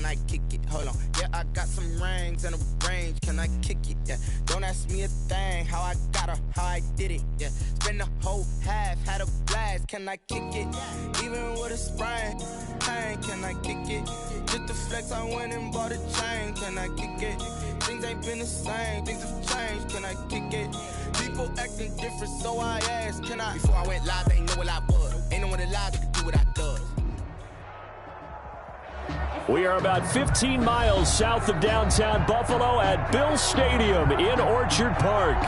I kick it? Hold on. Yeah, I got some rings and a range. Can I kick it? Yeah. Don't ask me a thing. How I got her, how I did it. Yeah. Spend the whole half, had a blast. Can I kick it? Even with a sprain. Pain, can I kick it? Just the flex, I went and bought a chain. Can I kick it? Things ain't been the same. Things have changed. Can I kick it? People acting different, so I asked, can I? Before I went live, they know what I was. Ain't no one alive that could do what I does. We are about 15 miles south of downtown Buffalo at Bill Stadium in Orchard Park.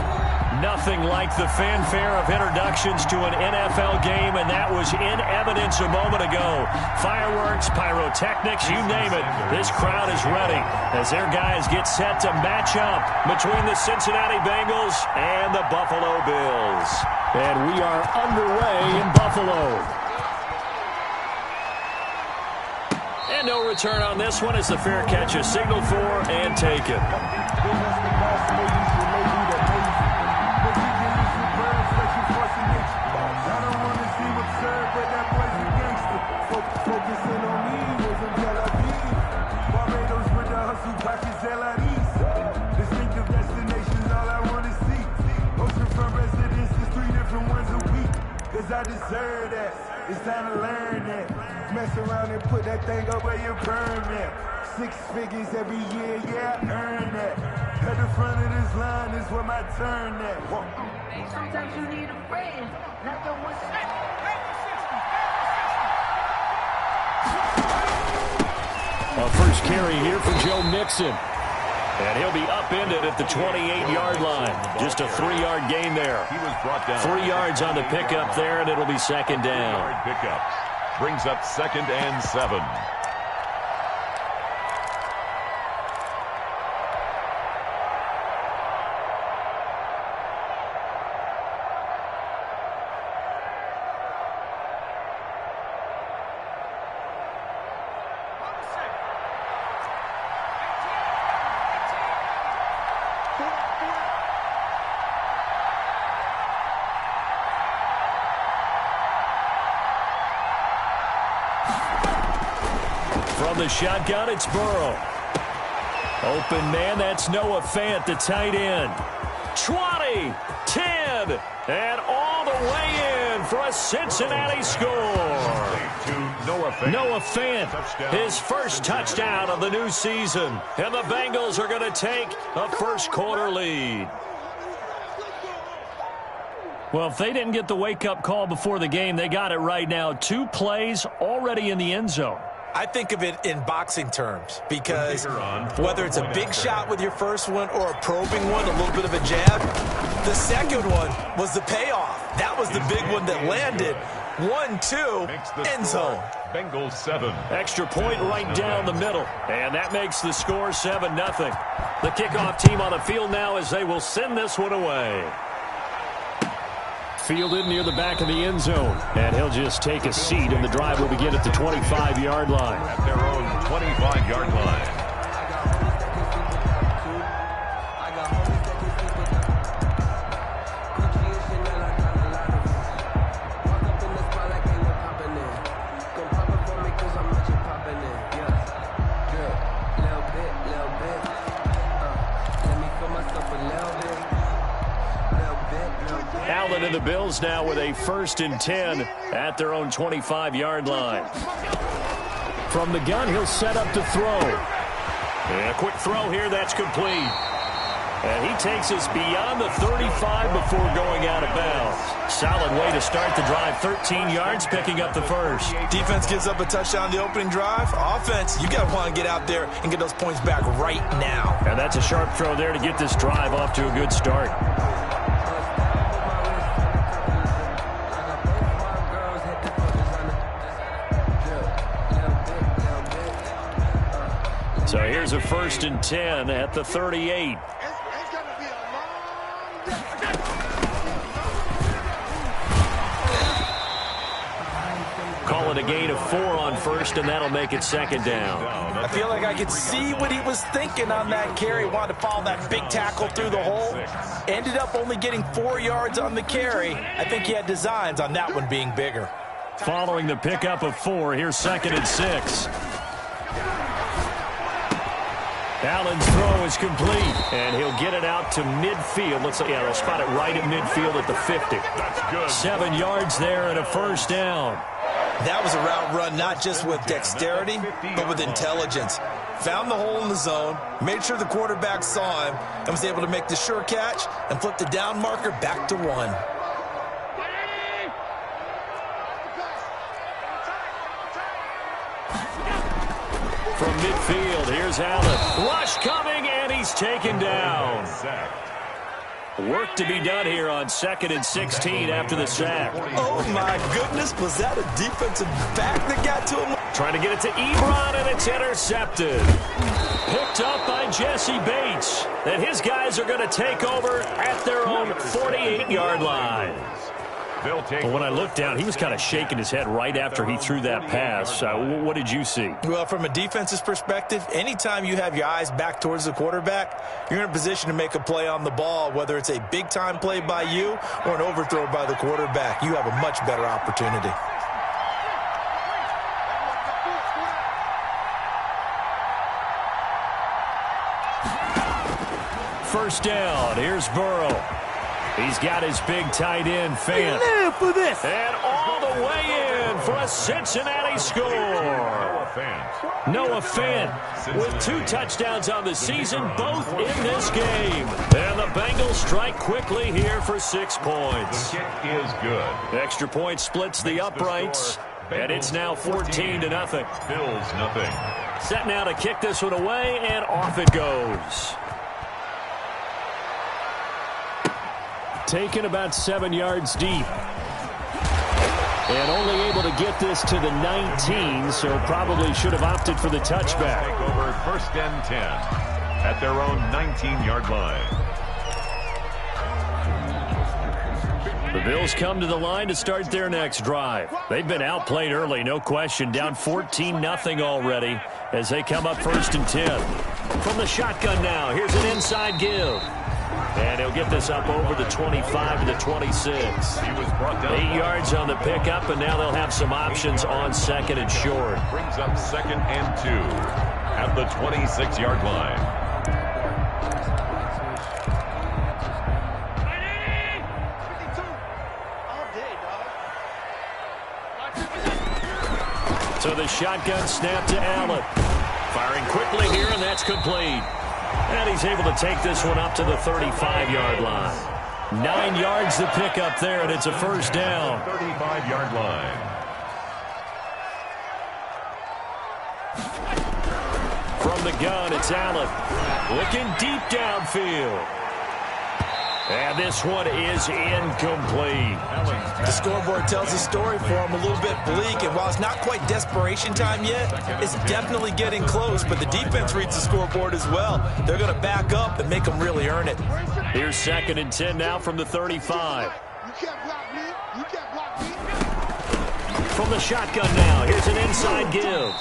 Nothing like the fanfare of introductions to an NFL game, and that was in evidence a moment ago. Fireworks, pyrotechnics, you name it. This crowd is ready as their guys get set to match up between the Cincinnati Bengals and the Buffalo Bills. And we are underway in Buffalo. And no return on this one as the fair catch is signaled for and taken. I deserve that. It's time to learn that. Mess around and put that thing up where you burn that. 6 figures every year, yeah, I earn that. At the front of this line is where my turn at. Sometimes you need a friend, not the one. A first carry here for Joe Mixon. And he'll be upended at the 28-yard line. Just a 3-yard gain there. He was brought down. 3 yards on the pickup there, and it'll be second down. 3-yard pickup. Brings up 2nd and 7. From the shotgun, it's Burrow. Open man, that's Noah Fant, the tight end. 20, 10, and all the way in for a Cincinnati score. Noah Fant, his first touchdown of the new season. And the Bengals are going to take a first-quarter lead. Well, if they didn't get the wake-up call before the game, they got it right now. 2 plays already in the end zone. I think of it in boxing terms because whether it's a big shot with your first one or a probing one, a little bit of a jab, the second one was the payoff. That was the big one that landed. 1-2, end zone. Bengals 7. Extra point right down the middle. And that makes the score 7-0. The kickoff team on the field now as they will send this one away. Fielded near the back of the end zone. And he'll just take a seat, and the drive will begin at the 25-yard line. At their own 25-yard line. And the Bills now with a 1st and 10 at their own 25-yard line. From the gun, he'll set up to throw. And a quick throw here, that's complete. And he takes us beyond the 35 before going out of bounds. Solid way to start the drive. 13 yards, picking up the first. Defense gives up a touchdown the opening drive. Offense, you got to want to get out there and get those points back right now. And that's a sharp throw there to get this drive off to a good start. So here's a 1st and 10 at the 38. Call it a gain of 4 on first, and that'll make it 2nd down. I feel like I could see what he was thinking on that carry. Wanted to follow that big tackle through the hole. Ended up only getting 4 yards on the carry. I think he had designs on that one being bigger. Following the pickup of 4, here's 2nd and 6. Allen's throw is complete, and he'll get it out to midfield. Looks like, yeah, they'll spot it right at midfield at the 50. That's good. 7 yards there and a first down. That was a route run not just with dexterity, but with intelligence. Found the hole in the zone, made sure the quarterback saw him, and was able to make the sure catch and flip the down marker back to 1. From midfield, here's Allen. Rush coming, and he's taken down. Work to be done here on 2nd and 16 after the sack. Oh, my goodness. Was that a defensive back that got to him? Trying to get it to Ebron, and it's intercepted. Picked up by Jesse Bates. And his guys are going to take over at their own 48-yard line. But when I looked down, he was kind of shaking his head right after he threw that pass. What did you see? Well, from a defense's perspective, anytime you have your eyes back towards the quarterback, you're in a position to make a play on the ball, whether it's a big-time play by you or an overthrow by the quarterback. You have a much better opportunity. First down. Here's Burrow. He's got his big tight end, Fant. Live for this. And all the way in for a Cincinnati score. Noah Fant with 2 touchdowns on the season, both in this game. And the Bengals strike quickly here for 6 points. The kick is good. Extra point splits the uprights, and it's now 14-0. Bills nothing. Set now to kick this one away, and off it goes. Taken about 7 yards deep. And only able to get this to the 19, so probably should have opted for the touchback. Take over 1st and 10 at their own 19-yard line. The Bills come to the line to start their next drive. They've been outplayed early, no question. Down 14-0 already as they come up 1st and 10. From the shotgun now, here's an inside give. And he'll get this up over the 25 to the 26. He was brought down 8 yards on the pickup, and now they'll have some options on 2nd and short. Brings up 2nd and 2 at the 26-yard line. So the shotgun snap to Allen. Firing quickly here, and that's complete. And he's able to take this one up to the 35-yard line. 9 yards to pick up there, and it's a first down. 35-yard line. From the gun, it's Allen. Looking deep downfield. And this one is incomplete. The scoreboard tells the story for him a little bit bleak, and while it's not quite desperation time yet, it's definitely getting close, but the defense reads the scoreboard as well. They're going to back up and make them really earn it. Here's 2nd and 10 now from the 35. You can't block me. You can't block me. From the shotgun now, here's an inside give.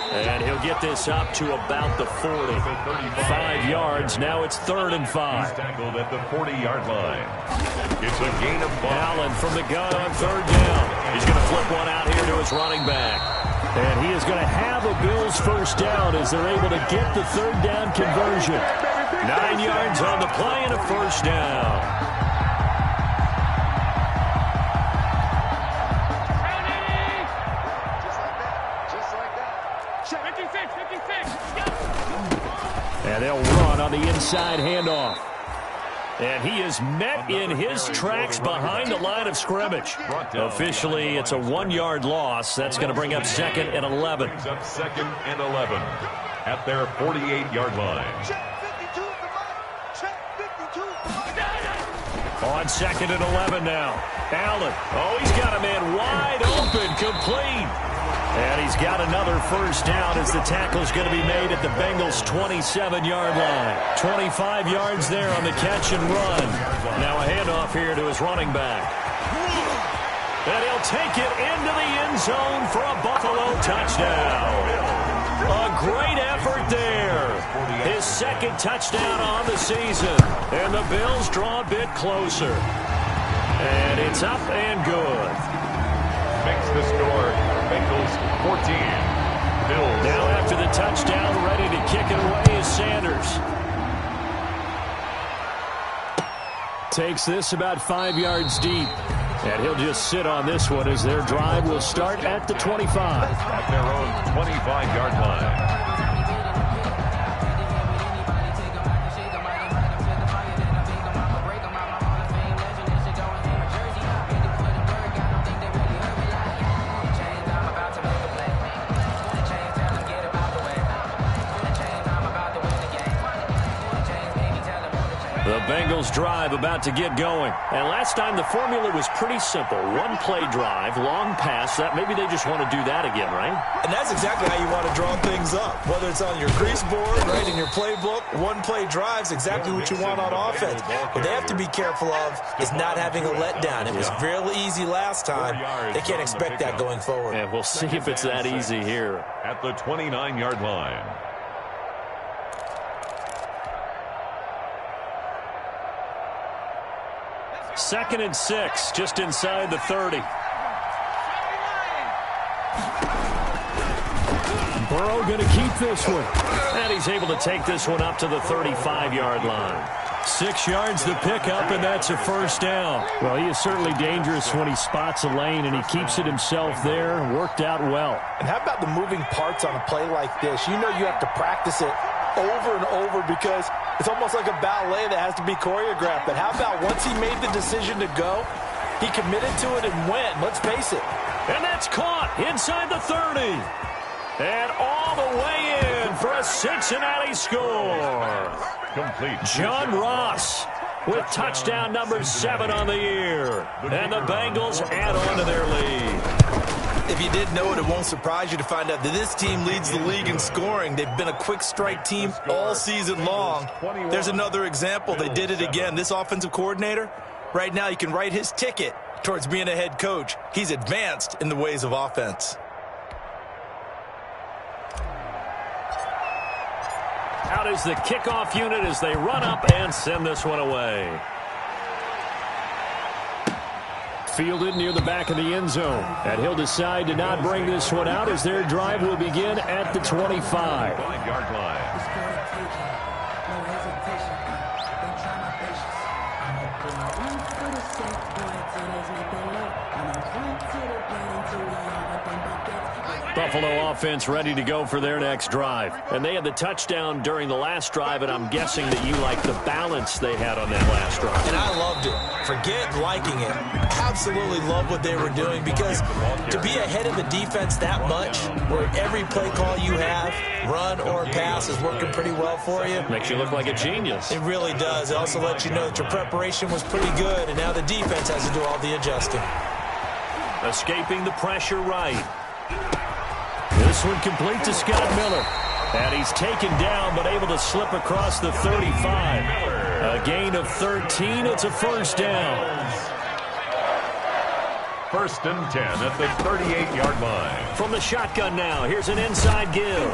And he'll get this up to about the 40. 5 yards, now it's 3rd and 5. He's tackled at the 40-yard line. It's a gain of 5. Allen from the gun on 3rd down. He's going to flip one out here to his running back. And he is going to have a Bills first down as they're able to get the 3rd down conversion. 9 yards on the play and a first down. And they'll run on the inside handoff. And he is met in his tracks behind the line of scrimmage. Officially, it's a 1-yard loss. That's going to bring up 2nd and 11. Brings up 2nd and 11 at their 48-yard line. On 2nd and 11 now. Allen. Oh, he's got a man wide open, complete. And he's got another first down as the tackle's going to be made at the Bengals' 27-yard line. 25 yards there on the catch and run. Now a handoff here to his running back. And he'll take it into the end zone for a Buffalo touchdown. A great effort there. His 2nd touchdown on the season. And the Bills draw a bit closer. And it's up and good. Makes the score. Bengals 14. Bills. Now after the touchdown, ready to kick it away is Sanders. takes this about 5 yards deep. And he'll just sit on this one as their drive will start at the 25. At their own 25-yard line. The Bengals drive about to get going. And last time the formula was pretty simple. One play drive, long pass. That maybe they just want to do that again, right? And that's exactly how you want to draw things up. Whether it's on your crease board, right in your playbook, one play drive's exactly what you want on offense. What they have to be careful of is not having a letdown. It was real easy last time. They can't expect that going forward. And we'll see if it's that easy here. At the 29-yard line. Second and 6, just inside the 30. Burrow going to keep this one. And he's able to take this one up to the 35-yard line. 6 yards the pickup, and that's a first down. Well, he is certainly dangerous when he spots a lane, and he keeps it himself there. Worked out well. And how about the moving parts on a play like this? You know you have to practice it over and over because it's almost like a ballet that has to be choreographed. But how about once he made the decision to go, he committed to it and went. Let's face it. And that's caught inside the 30. And all the way in for a Cincinnati score. Complete. John Ross with touchdown number 7 on the year. And the Bengals add on to their lead. If you didn't know it, it won't surprise you to find out that this team leads the league in scoring. They've been a quick strike team all season long. There's another example. They did it again. This offensive coordinator, right now you can write his ticket towards being a head coach. He's advanced in the ways of offense. Out is the kickoff unit as they run up and send this one away. Fielded near the back of the end zone. And he'll decide to not bring this one out as their drive will begin at the 25. 5-yard line. Buffalo offense ready to go for their next drive. And they had the touchdown during the last drive, and I'm guessing that you like the balance they had on that last drive. And I loved it. Forget liking it. Absolutely love what they were doing because to be ahead of the defense that much, where every play call you have, run or pass, is working pretty well for you. Makes you look like a genius. It really does. It also lets you know that your preparation was pretty good, and now the defense has to do all the adjusting. Escaping the pressure right. This one complete to Scott Miller. And he's taken down but able to slip across the 35. A gain of 13. It's a first down. First and 10 at the 38-yard line. From the shotgun now, here's an inside give.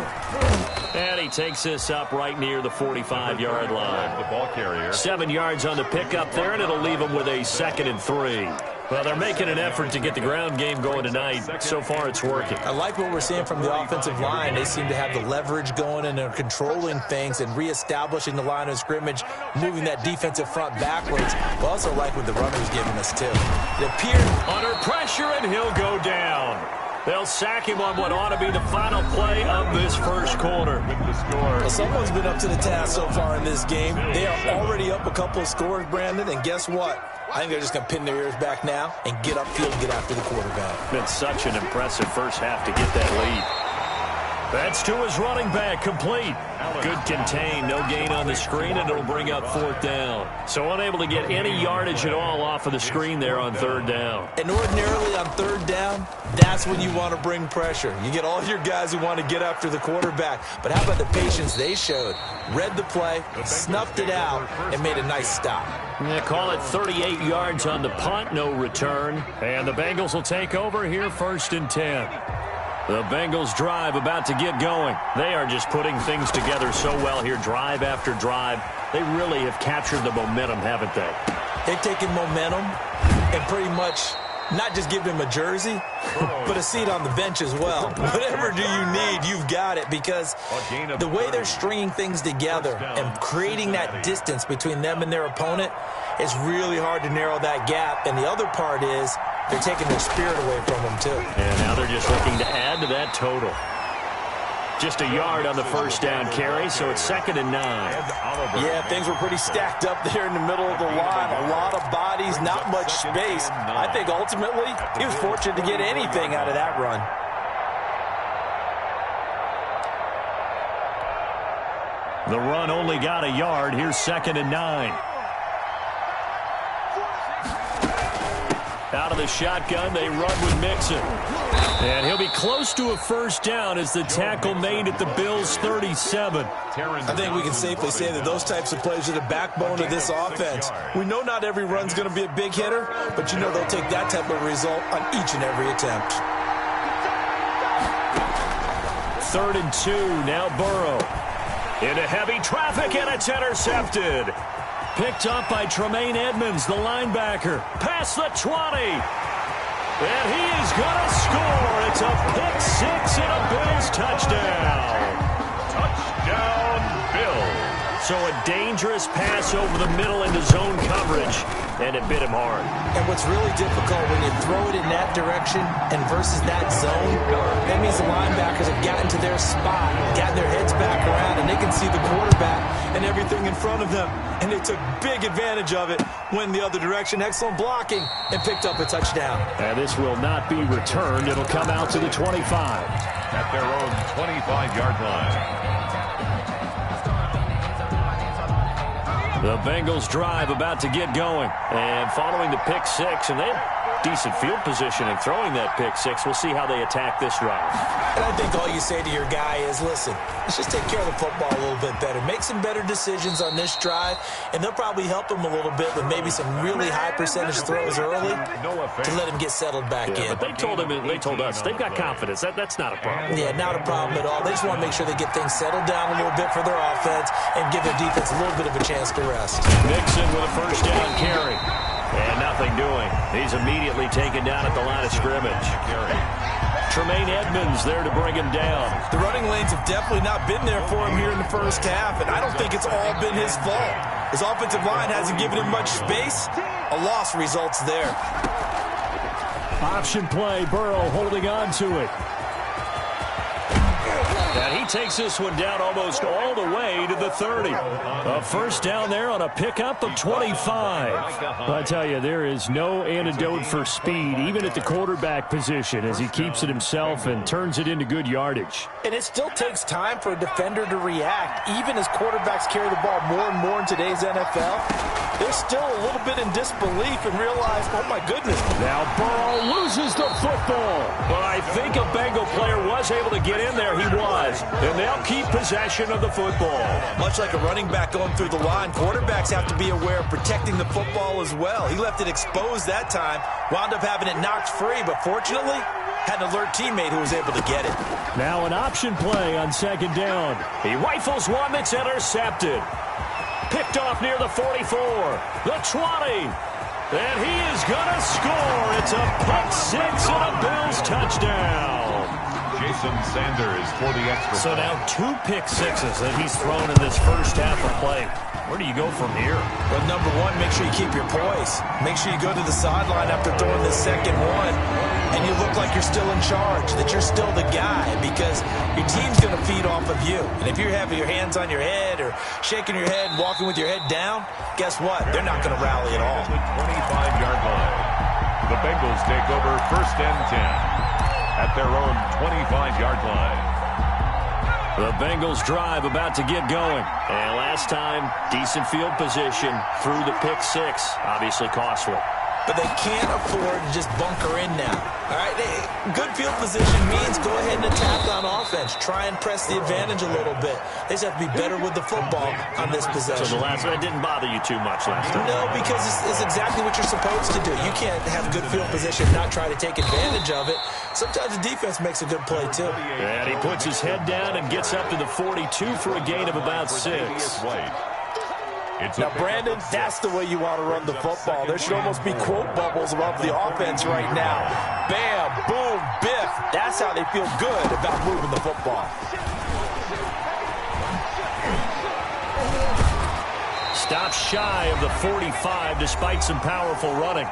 And he takes this up right near the 45-yard line. The ball carrier. 7 yards on the pickup there, and it'll leave him with a 2nd and 3. Well, they're making an effort to get the ground game going tonight. So far, it's working. I like what we're seeing from the offensive line. They seem to have the leverage going, and they're controlling things and reestablishing the line of scrimmage, moving that defensive front backwards. I also like what the runner's giving us, too. It appeared under pressure, and he'll go down. They'll sack him on what ought to be the final play of this first quarter. Well, someone's been up to the task so far in this game. They are already up a couple of scores, Brandon, and guess what? I think they're just going to pin their ears back now and get upfield and get after the quarterback. Been such an impressive first half to get that lead. That's to his running back, complete. Good contain, no gain on the screen, and it'll bring up 4th down. So unable to get any yardage at all off of the screen there on 3rd down. And ordinarily on 3rd down, that's when you want to bring pressure. You get all your guys who want to get after the quarterback. But how about the patience they showed? Read the play, snuffed it out, and made a nice stop. Yeah, call it 38 yards on the punt, no return. And the Bengals will take over here, 1st and 10. The Bengals drive about to get going. They are just putting things together so well here, drive after drive. They really have captured the momentum, haven't they? They've taken momentum and pretty much not just given him a jersey, but a seat on the bench as well. Whatever do you need, you've got it, because the way they're stringing things together and creating that distance between them and their opponent, it's really hard to narrow that gap. And the other part is they're taking their spirit away from them, too. And now they're just looking to add to that total. Just a yard on the first down carry, so it's 2nd and 9. Yeah, things were pretty stacked up there in the middle of the line. A lot of bodies, not much space. I think ultimately he was fortunate to get anything out of that run. The run only got a yard. Here's 2nd and 9. Out of the shotgun, they run with Mixon. And he'll be close to a first down as the tackle made at the Bills' 37. I think we can safely say that those types of plays are the backbone of this offense. We know not every run's going to be a big hitter, but you know they'll take that type of result on each and every attempt. 3rd and 2, now Burrow. Into heavy traffic, and it's intercepted. Picked up by Tremaine Edmonds, the linebacker. Past the 20. And he is going to score. It's a pick six and a Bills touchdown. Touchdown, Bills. So a dangerous pass over the middle into zone coverage, and it bit him hard. And what's really difficult when you throw it in that direction and versus that zone, that means the linebackers have gotten to their spot, gotten their heads back around, and they can see the quarterback and everything in front of them. And they took big advantage of it, went the other direction, excellent blocking, and picked up a touchdown. And this will not be returned. It'll come out to the 25. At their own 25-yard line. The Bengals drive about to get going. And following the pick six, and they have decent field positioning throwing that pick six. We'll see how they attack this drive. And I think all you say to your guy is, listen, let's just take care of the football a little bit better. Make some better decisions on this drive, and they'll probably help him a little bit with maybe some really high percentage throws early to let him get settled back in. But they told us they've got confidence. That's not a problem. Yeah, not a problem at all. They just want to make sure they get things settled down a little bit for their offense and give their defense a little bit of a chance to rest. Mixon with a first down carry. And nothing doing. He's immediately taken down at the line of scrimmage. Tremaine Edmonds there to bring him down. The running lanes have definitely not been there for him here in the first half, and I don't think it's all been his fault. His offensive line hasn't given him much space. A loss results there. Option play, Burrow holding on to it. And he takes this one down almost all the way to the 30. A first down there on a pickup of 25. I tell you, there is no antidote for speed, even at the quarterback position, as he keeps it himself and turns it into good yardage. And it still takes time for a defender to react. Even as quarterbacks carry the ball more and more in today's NFL, they're still a little bit in disbelief and realize, oh my goodness. Now Burrow loses the football. But I think a Bengal player was able to get in there. He was. And they'll keep possession of the football. Much like a running back going through the line, quarterbacks have to be aware of protecting the football as well. He left it exposed that time, wound up having it knocked free, but fortunately, had an alert teammate who was able to get it. Now an option play on second down. He rifles one that's intercepted. Picked off near the 44, the 20. And he is going to score. It's a pick six and a Bills touchdown. Jason Sanders for the extra. So now 2 pick sixes that he's thrown in this first half of play. Where do you go from here? Well, number one, make sure you keep your poise. Make sure you go to the sideline after throwing the second one, and you look like you're still in charge, that you're still the guy, because your team's going to feed off of you. And if you're having your hands on your head or shaking your head and walking with your head down, guess what? They're not going to rally at all. The 25-yard line. The Bengals take over 1st and 10. At their own 25-yard line. The Bengals drive about to get going. And last time, decent field position through the pick six. Obviously costly. But they can't afford to just bunker in now. All right, good field position means go ahead and attack on offense. Try and press the advantage a little bit. They just have to be better with the football on this possession. So the last one didn't bother you too much last time? No, because it's exactly what you're supposed to do. You can't have good field position and not try to take advantage of it. Sometimes the defense makes a good play, too. And he puts his head down and gets up to the 42 for a gain of about 6. Now, Brandon, that's the way you want to run the football. There should almost be quote bubbles above the offense right now. Bam, boom, biff. That's how they feel good about moving the football. stops shy of the 45 despite some powerful running.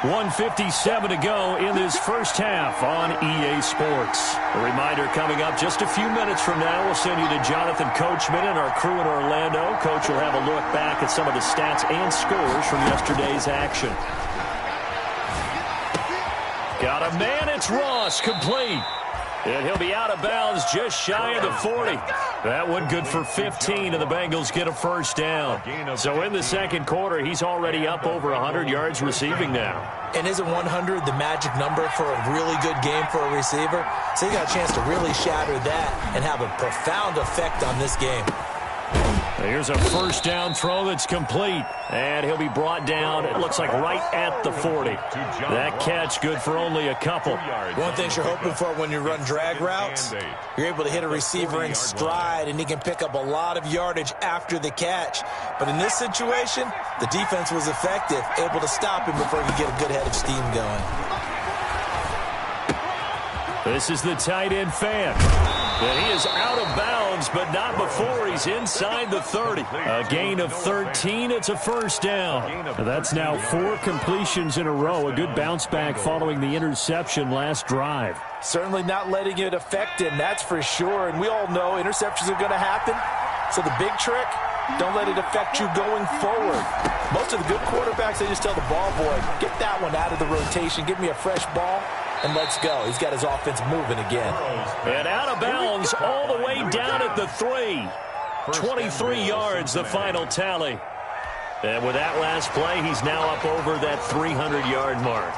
1:57 to go in this first half on EA Sports. A reminder coming up just a few minutes from now, we'll send you to Jonathan Coachman and our crew in Orlando. Coach will have a look back at some of the stats and scores from yesterday's action. Got a man, it's Ross, complete. And he'll be out of bounds just shy of the 40. That one good for 15, and the Bengals get a first down. So in the second quarter, he's already up over 100 yards receiving now. And isn't 100 the magic number for a really good game for a receiver? So he got a chance to really shatter that and have a profound effect on this game. Here's a first down throw that's complete. And he'll be brought down, it looks like right at the 40. That catch good for only a couple. One thing you're hoping for when you run drag routes, you're able to hit a receiver in stride, and he can pick up a lot of yardage after the catch. But in this situation, the defense was effective, able to stop him before he could get a good head of steam going. This is the tight end fan. And he is out of bounds, but not before he's inside the 30. A gain of 13. It's a first down. That's now 4 completions in a row. A good bounce back following the interception last drive. Certainly not letting it affect him, that's for sure. And we all know interceptions are going to happen. So the big trick, don't let it affect you going forward. Most of the good quarterbacks, they just tell the ball boy, get that one out of the rotation, give me a fresh ball, and let's go. He's got his offense moving again. And out of bounds all the way down at the 3. 23 yards, the final tally. And with that last play, he's now up over that 300-yard mark.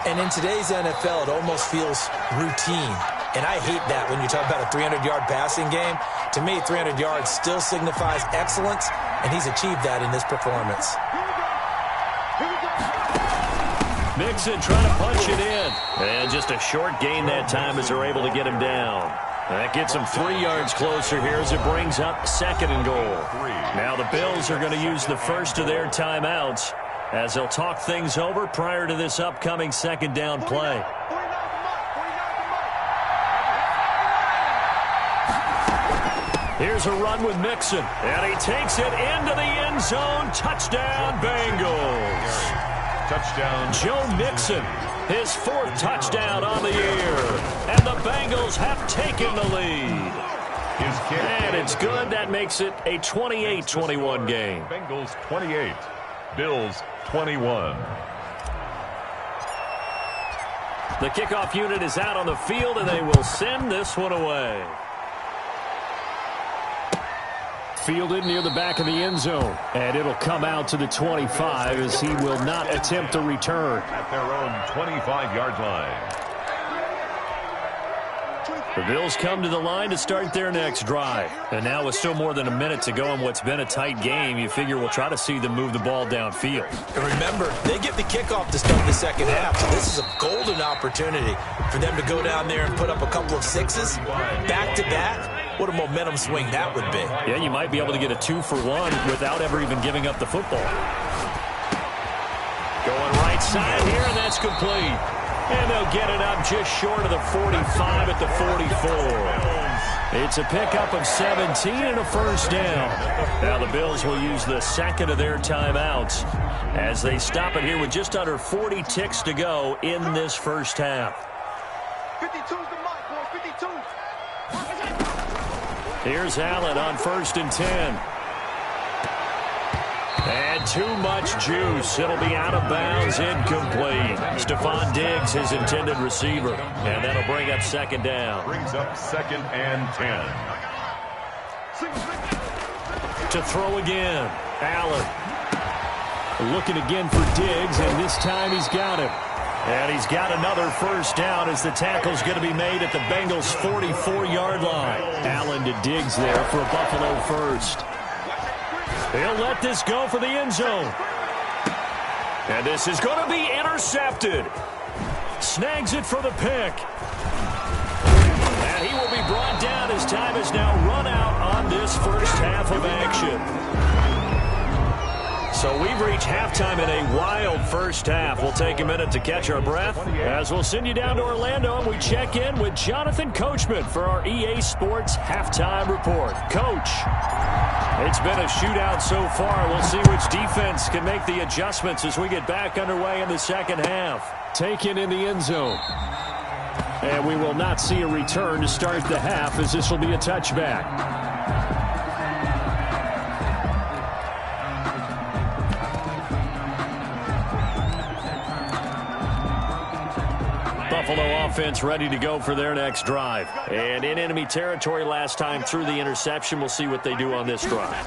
And in today's NFL, it almost feels routine. And I hate that when you talk about a 300-yard passing game. To me, 300 yards still signifies excellence, and he's achieved that in this performance. Mixon trying to punch it in. And just a short gain that time as they're able to get him down. That gets him 3 yards closer here as it brings up second and goal. Now the Bills are going to use the first of their timeouts as they'll talk things over prior to this upcoming second down play. Here's a run with Mixon, and he takes it into the end zone. Touchdown, Bengals. Touchdown, Joe Mixon, his 4th touchdown on the year. And the Bengals have taken the lead. And it's good. That makes it a 28-21 game. Bengals 28, Bills 21. The kickoff unit is out on the field, and they will send this one away. Fielded near the back of the end zone. And it'll come out to the 25 as he will not attempt to return. At their own 25-yard line. The Bills come to the line to start their next drive. And now with still more than a minute to go in what's been a tight game, you figure we'll try to see them move the ball downfield. And remember, they get the kickoff to start the second half. So this is a golden opportunity for them to go down there and put up a couple of sixes back-to-back. What a momentum swing that would be. Yeah, you might be able to get a 2-for-1 without ever even giving up the football. Going right side here, and that's complete. And they'll get it up just short of the 45 at the 44. It's a pickup of 17 and a first down. Now the Bills will use the second of their timeouts as they stop it here with just under 40 ticks to go in this first half. 52's the mark, boys, 52. Here's Allen on 1st and 10. And too much juice. It'll be out of bounds, incomplete. Stephon Diggs, his intended receiver. And that'll bring up second down. Brings up 2nd and 10. To throw again. Allen. Looking again for Diggs, and this time he's got him. And he's got another first down as the tackle's going to be made at the Bengals' 44-yard line. Allen to Diggs there for a Buffalo first. He'll let this go for the end zone. And this is going to be intercepted. Snags it for the pick. And he will be brought down as time is now run out on this first half of action. So we've reached halftime in a wild first half. We'll take a minute to catch our breath as we'll send you down to Orlando and we check in with Jonathan Coachman for our EA Sports Halftime Report. Coach. It's been a shootout so far. We'll see which defense can make the adjustments as we get back underway in the second half. Taken in the end zone. And we will not see a return to start the half, as this will be a touchback. Buffalo offense ready to go for their next drive. And in enemy territory last time through the interception. We'll see what they do on this drive.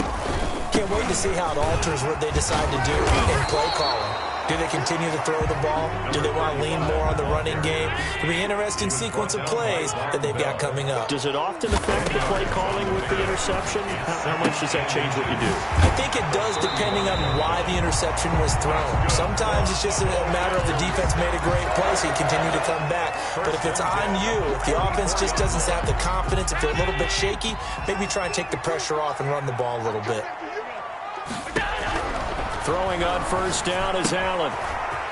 Can't wait to see how it alters what they decide to do in play calling. Do they continue to throw the ball? Do they want to lean more on the running game? It'll be an interesting sequence of plays that they've got coming up. Does it often affect the play calling with the interception? How much does that change what you do? I think it does, depending on why the interception was thrown. Sometimes it's just a matter of the defense made a great play, so you continue to come back. But if it's on you, if the offense just doesn't have the confidence, if they're a little bit shaky, maybe try and take the pressure off and run the ball a little bit. Throwing on first down is Allen.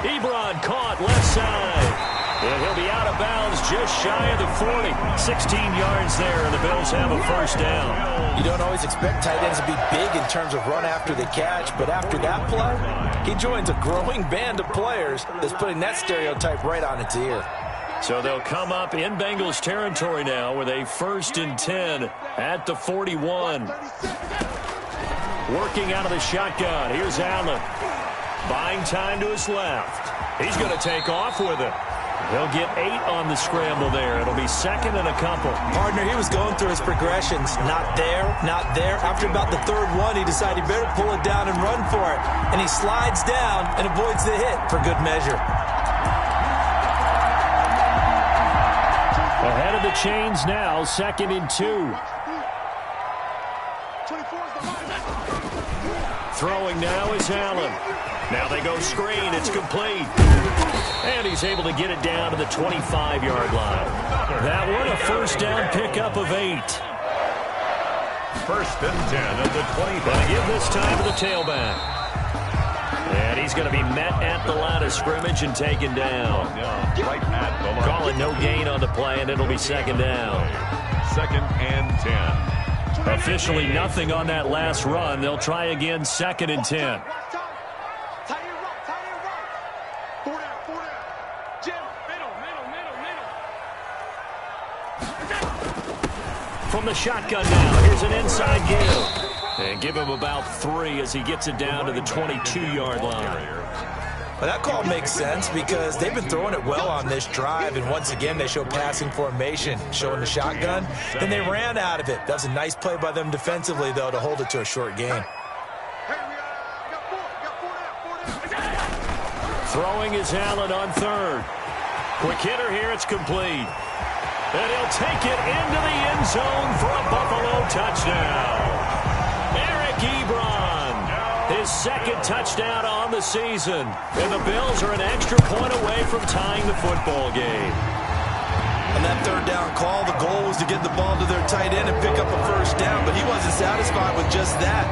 Ebron caught left side. And he'll be out of bounds just shy of the 40. 16 yards there, and the Bills have a first down. You don't always expect tight ends to be big in terms of run after the catch, but after that play, he joins a growing band of players that's putting that stereotype right on its ear. So they'll come up in Bengals territory now with a 1st and 10 at the 41. Working out of the shotgun. Here's Allen. Buying time to his left. He's going to take off with it. He'll get 8 on the scramble there. It'll be 2nd and a couple. Partner, he was going through his progressions. Not there, not there. After about the 3rd one, he decided he better pull it down and run for it. And he slides down and avoids the hit for good measure. Ahead of the chains now, 2nd and 2. Throwing now is Allen. Now they go screen. It's complete. And he's able to get it down to the 25-yard line. That one a first down pickup of 8. 1st and 10 at the 25. Going to give this time to the tailback. And he's going to be met at the line of scrimmage and taken down. Right at the line. Calling no gain on the play, and it'll be 2nd down. 2nd and 10. Officially nothing on that last run. They'll try again, 2nd and 10. From the shotgun now, here's an inside give. And give him about 3 as he gets it down to the 22-yard line. Well, that call makes sense because they've been throwing it well on this drive, and once again they show passing formation, showing the shotgun. Then they ran out of it. That was a nice play by them defensively, though, to hold it to a short gain. Throwing is Allen on 3rd. Quick hitter here, it's complete. And he'll take it into the end zone for a Buffalo touchdown. Eric Ebron. His 2nd touchdown on the season. And the Bills are an extra point away from tying the football game. On that 3rd down call, the goal was to get the ball to their tight end and pick up a first down, but he wasn't satisfied with just that.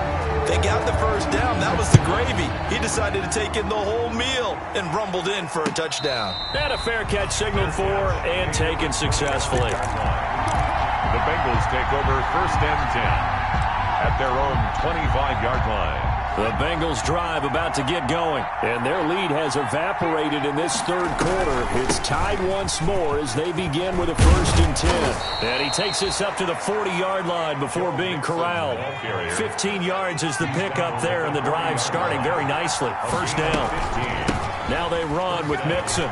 They got the first down. That was the gravy. He decided to take in the whole meal and rumbled in for a touchdown. And a fair catch signaled for and taken successfully. The Bengals take over 1st and 10 at their own 25-yard line. The Bengals drive about to get going, and their lead has evaporated in this 3rd quarter. It's tied once more as they begin with a 1st and 10. And he takes this up to the 40-yard line before being corralled. 15 yards is the pickup there, and the drive starting very nicely. First down. Now they run with Mixon.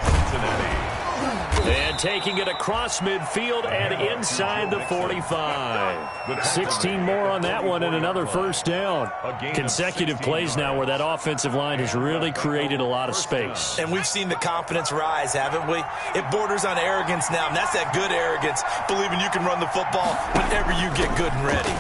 And taking it across midfield and inside the 45. 16 more on that one and another first down. Consecutive plays now where that offensive line has really created a lot of space. And we've seen the confidence rise, haven't we? It borders on arrogance now, and that's that good arrogance, believing you can run the football whenever you get good and ready.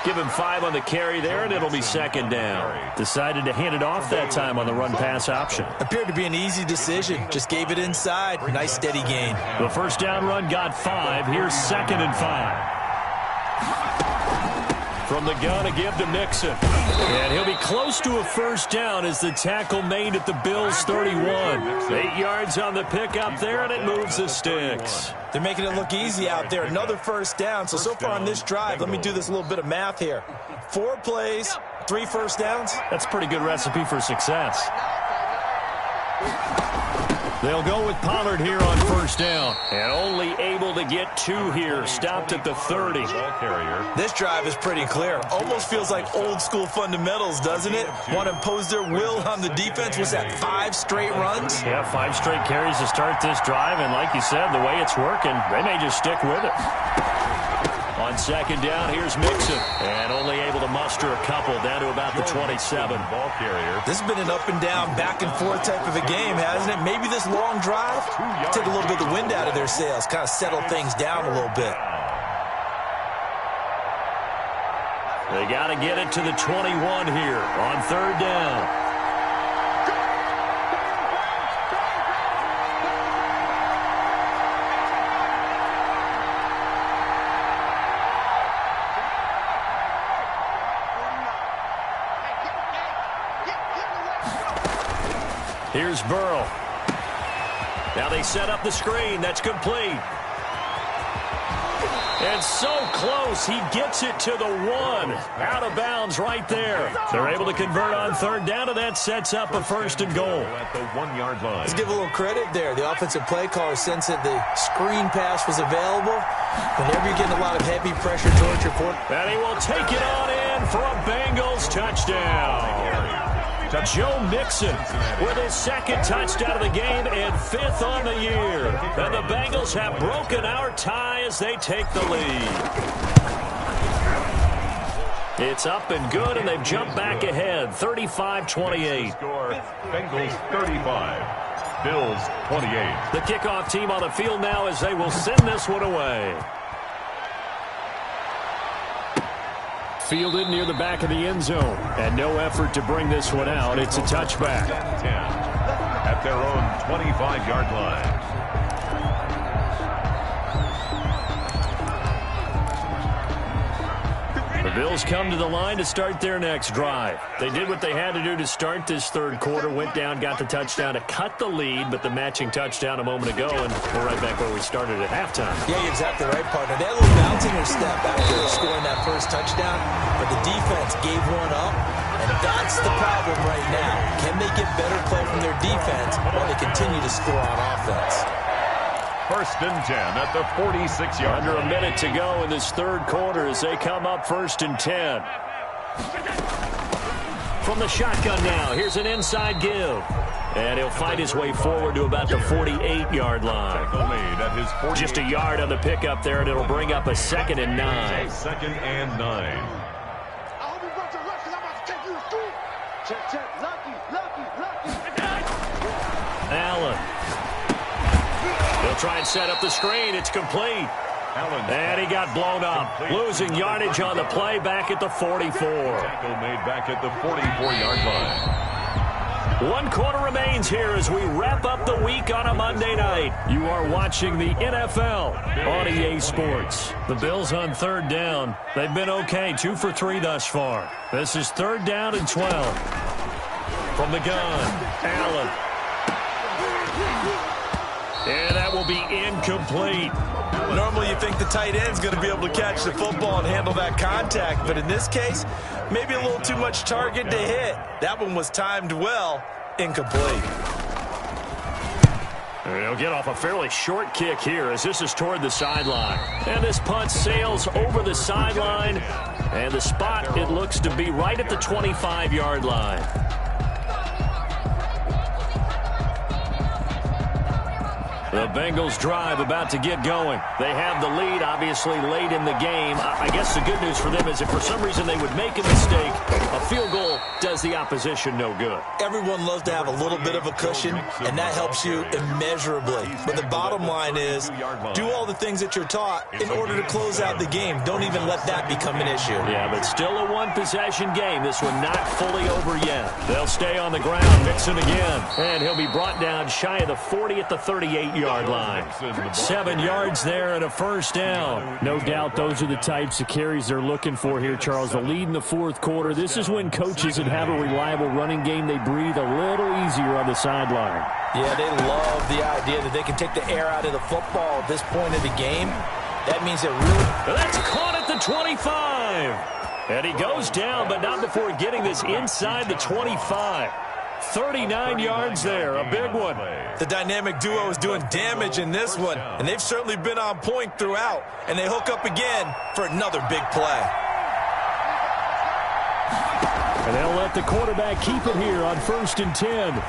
Give him 5 on the carry there, and it'll be 2nd down. Decided to hand it off that time on the run-pass option. Appeared to be an easy decision. Just gave it inside. Nice, steady gain. The first down run got 5. Here's 2nd and 5. From the gun, a give to Mixon. And he'll be close to a first down as the tackle made at the Bills' 31. 8 yards on the pickup there, and it moves the sticks. They're making it look easy out there. Another first down. So far on this drive, let me do this little bit of math here. 4 plays, 3 first downs. That's a pretty good recipe for success. They'll go with Pollard here on first down. And only able to get 2 here. Stopped at the 30. This drive is pretty clear. Almost feels like old school fundamentals, doesn't it? Want to impose their will on the defense. Was that 5 straight runs? Yeah, 5 straight carries to start this drive. And like you said, the way it's working, they may just stick with it. On second down, here's Mixon. And only able to muster a couple down to about the 27. Ball carrier. This has been an up and down, back and forth type of a game, hasn't it? Maybe this long drive, take a little bit of the wind out of their sails, kind of settle things down a little bit. They got to get it to the 21 here on third down. Here's Burrow. Now they set up the screen. That's complete. And so close. He gets it to the 1. Out of bounds right there. They're able to convert on third down, and that sets up a first and goal. At the 1-yard line. Let's give a little credit there. The offensive play caller sensed that the screen pass was available. Whenever you're getting a lot of heavy pressure towards your quarterback. And he will take it on in for a Bengals touchdown. Joe Mixon with his 2nd touchdown of the game and 5th on the year. And the Bengals have broken our tie as they take the lead. It's up and good, and they've jumped back ahead, 35-28. Bengals 35, Bills 28. The kickoff team on the field now as they will send this one away. Fielded near the back of the end zone. And no effort to bring this one out. It's a touchback. 10 at their own 25-yard line. The Bills come to the line to start their next drive. They did what they had to do to start this third quarter. Went down, got the touchdown to cut the lead, but the matching touchdown a moment ago, and we're right back where we started at halftime. Yeah, you're exactly right, partner. They had a little bounce in their step after scoring that first touchdown, but the defense gave one up, and that's the problem right now. Can they get better play from their defense while they continue to score on offense? First and 10 at the 46-yard line. Under a minute to go in this third quarter as they come up first and 10. From the shotgun now, here's an inside give. And he'll fight his way forward to about the 48-yard line. Just a yard on the pickup there, and it'll bring up a 2nd and 9. 2nd and 9. Allen. He'll try and set up the screen. It's complete. And he got blown up. Losing yardage on the play back at the 44. Tackle made back at the 44-yard line. 1 quarter remains here as we wrap up the week on a Monday night. You are watching the NFL on EA Sports. The Bills on third down. They've been okay, 2 for 3 thus far. This is third down and 12. From the gun, Allen. And that will be incomplete. Normally you think the tight end's going to be able to catch the football and handle that contact, but in this case, maybe a little too much target to hit. That one was timed well, incomplete. He'll get off a fairly short kick here as this is toward the sideline. And this punt sails over the sideline, and the spot, it looks to be right at the 25-yard line. The Bengals drive about to get going. They have the lead, obviously, late in the game. I guess the good news for them is if for some reason they would make a mistake, a field goal does the opposition no good. Everyone loves to have a little bit of a cushion, and that helps you immeasurably. But the bottom line is, do all the things that you're taught in order to close out the game. Don't even let that become an issue. Yeah, but still a one-possession game. This one not fully over yet. They'll stay on the ground. Mixon again. And he'll be brought down shy of the 40 at the 38-yard 30-yard line. 7 yards there and a first down. No doubt those are the types of carries they're looking for here, Charles. The lead in the fourth quarter. This is when coaches that have a reliable running game, they breathe a little easier on the sideline. Yeah, they love the idea that they can take the air out of the football at this point of the game. That means they're really... That's caught at the 25. And he goes down, but not before getting this inside the 25. 39 yards there, a big one. The dynamic duo is doing damage in this one, and they've certainly been on point throughout. And they hook up again for another big play. And they'll let the quarterback keep it here on 1st and 10.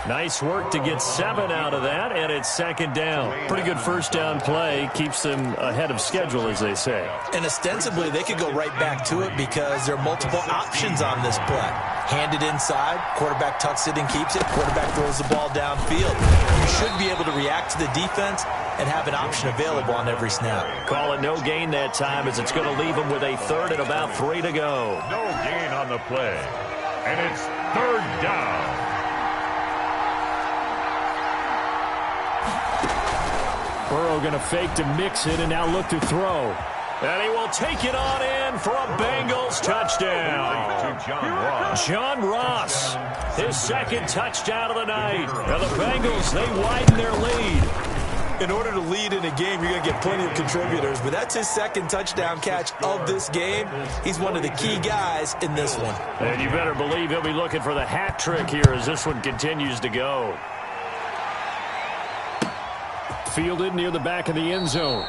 Nice work to get 7 out of that, and it's 2nd down. Pretty good first down play. Keeps them ahead of schedule, as they say. And ostensibly, they could go right back to it because there are multiple options on this play. Handed inside, quarterback tucks it and keeps it, quarterback throws the ball downfield. You should be able to react to the defense and have an option available on every snap. Call it no gain that time, as it's going to leave them with a 3rd and about 3 to go. No gain on the play, and it's 3rd down. Burrow going to fake to mix it and now look to throw. And he will take it on in for a Bengals touchdown. John Ross, his 2nd touchdown of the night. And the Bengals, they widen their lead. In order to lead in a game, you're going to get plenty of contributors, but that's his 2nd touchdown catch of this game. He's one of the key guys in this one. And you better believe he'll be looking for the hat trick here as this one continues to go. Fielded near the back of the end zone.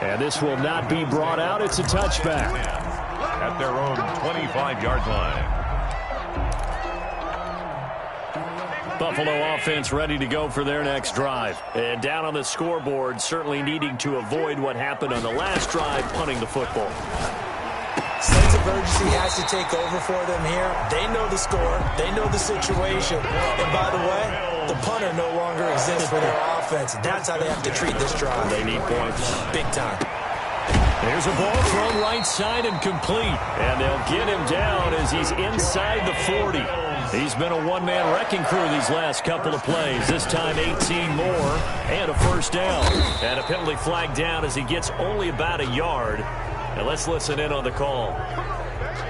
And this will not be brought out. It's a touchback. At their own 25-yard line. Buffalo offense ready to go for their next drive. And down on the scoreboard, certainly needing to avoid what happened on the last drive, punting the football. Sense of urgency has to take over for them here. They know the score. They know the situation. And by the way, the punter no longer exists for their offense. That's how they have to treat this drive. They need points. Big time. There's a ball thrown right side and complete. And they'll get him down as he's inside the 40. He's been a one-man wrecking crew these last couple of plays. This time 18 more and a first down. And a penalty flag down as he gets only about a yard. And let's listen in on the call.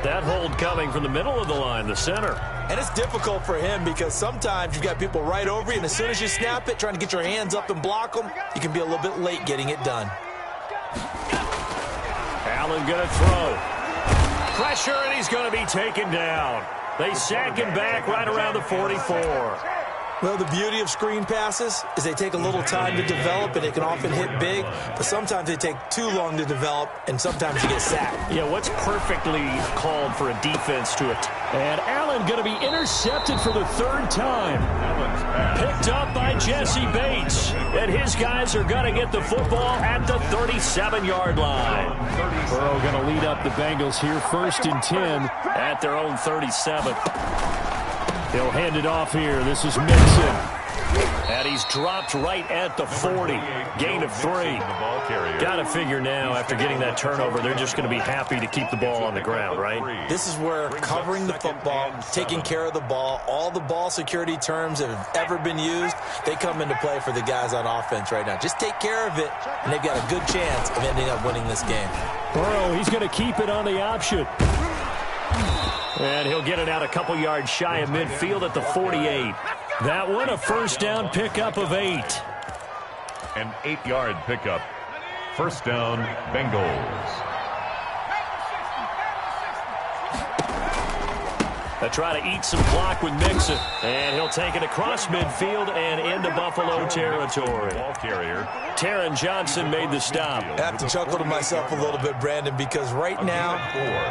That hold coming from the middle of the line, the center. And it's difficult for him because sometimes you've got people right over you, and as soon as you snap it, trying to get your hands up and block them, you can be a little bit late getting it done. Allen going to throw. Pressure, and he's going to be taken down. They sack him back right around the 44. Well, the beauty of screen passes is they take a little time to develop, and they can often hit big, but sometimes they take too long to develop, and sometimes you get sacked. Yeah, what's perfectly called for a defense to it. And Allen going to be intercepted for the 3rd time. Picked up by Jesse Bates. And his guys are going to get the football at the 37-yard line. Burrow going to lead up the Bengals here, 1st and 10 at their own 37. He'll hand it off here. This is Mixon. And he's dropped right at the 40. Gain of 3. Got to figure now, after getting that turnover, they're just going to be happy to keep the ball on the ground, right? This is where covering the football, taking care of the ball, all the ball security terms that have ever been used, they come into play for the guys on offense right now. Just take care of it, and they've got a good chance of ending up winning this game. Burrow, he's going to keep it on the option. And he'll get it out a couple yards shy of midfield at the 48. That one, a first down pickup of 8. An 8-yard pickup. First down, Bengals. They try to eat some clock with Mixon. And he'll take it across midfield and into Buffalo territory. Ball carrier. Taron Johnson made the stop. I have to chuckle to myself a little bit, Brandon, because right now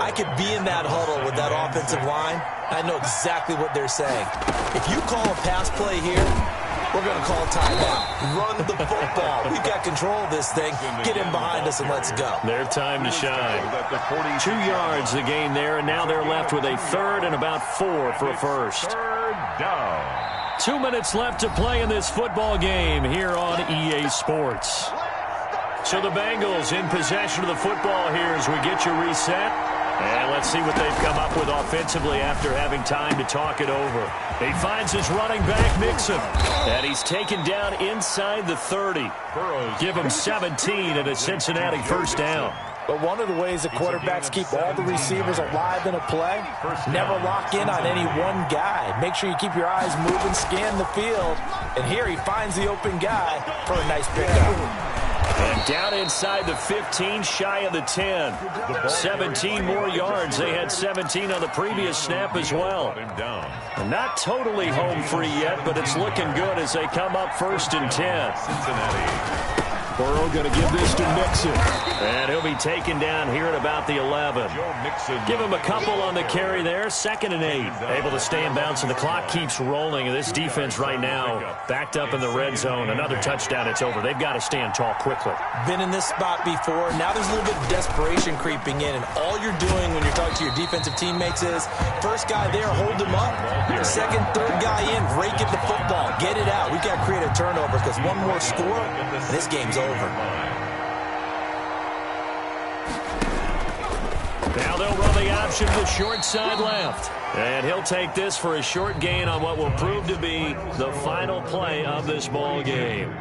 I could be in that huddle with that offensive line. I know exactly what they're saying. If you call a pass play here, we're going to call timeout. Run the football. We've got control of this thing. Get him behind us and let's go. Their time to shine. 2 yards the gain there, and now they're left with a 3rd and about 4 for a first. 3rd down. 2 minutes left to play in this football game here on EA Sports. So the Bengals in possession of the football here as we get you reset. And let's see what they've come up with offensively after having time to talk it over. He finds his running back, Mixon. And he's taken down inside the 30. Give him 17 and a Cincinnati first down. But one of the ways that quarterbacks keep all the receivers alive in a play, never lock in on any one guy. Make sure you keep your eyes moving, scan the field. And here he finds the open guy for a nice pickup. And down inside the 15, shy of the 10. 17 more yards. They had 17 on the previous snap as well. And not totally home free yet, but it's looking good as they come up first and 10. Cincinnati. Burrow going to give this to Mixon. And he'll be taken down here at about the 11. Give him a couple on the carry there. 2nd and 8. Able to stay in bounds, and the clock keeps rolling. And this defense right now backed up in the red zone. Another touchdown, it's over. They've got to stand tall quickly. Been in this spot before. Now there's a little bit of desperation creeping in. And all you're doing when you're talking to your defensive teammates is, first guy there, hold him up. Second, third guy in, rake at the football. Get it out. We've got to create a turnover because one more score, and this game's over. Now they'll run the option to the short side left. And he'll take this for a short gain on what will prove to be the final play of this ball game.